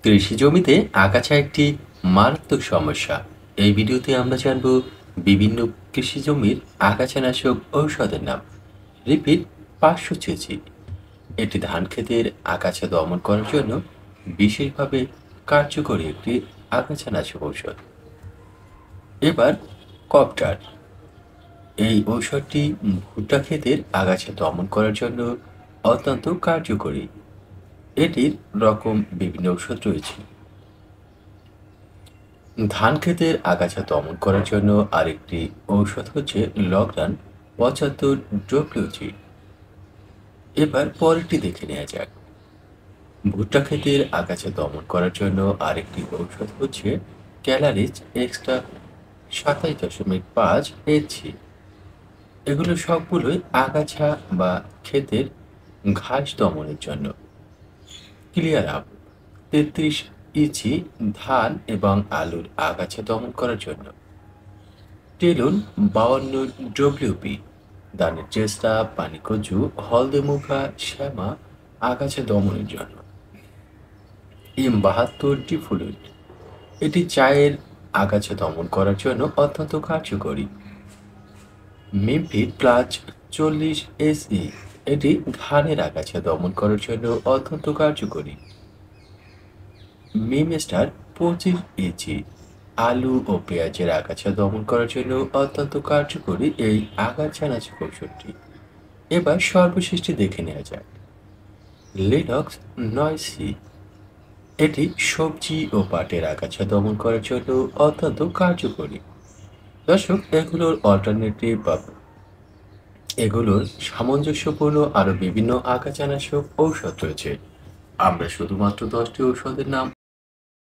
কৃষি জমিতে আগাছা একটি মারাত্মক সমস্যা। এই ভিডিওতে আমরা জানব বিভিন্ন কৃষি জমির আগাছানাশক ঔষধের নাম। Repeat 500 CC. এটি ধান ক্ষেতের আগাছা দমন করার জন্য বিশেষভাবে কার্যকরী একটি আগাছানাশক ঔষধ। এবার কপ্টার। এই ঔষধটি ভুট্টা ক্ষেতের আগাছা দমন করার জন্য অত্যন্ত কার্যকরী। এটির রকম বিভিন্ন ঔষধ রয়েছে। ধান ক্ষেতের আগাছা দমন করার জন্য আরেকটি ঔষধ হচ্ছে লগরান 75 ডব্লিউজি। এবার পরেরটি দেখে নেওয়া যাক। ভুট্টা ক্ষেতের আগাছা দমন করার জন্য আরেকটি ঔষধ হচ্ছে ক্যালারিজ এক্সট্রা 27.5 এইচজি। এগুলো সবগুলোই আগাছা বা ক্ষেতের ঘাস দমনের জন্য। ক্লিয়ার আপ 33 ইঞ্চি ধান এবং আলুর আগাছা দমন করার জন্য। টেলুন 52 ডব্লিউপি ধানের চেষ্টা, পানিকজু, হলদেমুখা, শ্যামা আগাছা দমনের জন্য। M72 ডিফুলুইড, এটি চায়ের আগাছা দমন করার জন্য অত্যন্ত কার্যকরী। মিমফিড প্লাস 40 SE, এটি ধানের আগাছা দমন করার জন্য অত্যন্ত কার্যকরী। মিমস্টার 25 ইঞ্চি আলু ও পেঁয়াজের আগাছা দমন করার জন্য অত্যন্ত কার্যকরী এই আগাছানাশক ঔষধটি। এবার সর্বশেষটি দেখে নেওয়া যাক। লিডক্স 9C, এটি সবজি ও পাটের আগাছা দমন করার জন্য অত্যন্ত কার্যকরী। দর্শক, এগুলোর সামঞ্জস্যপূর্ণ আরো বিভিন্ন আগাছানাশক ঔষধ রয়েছে। আমরা শুধুমাত্র 10টি ঔষধের নাম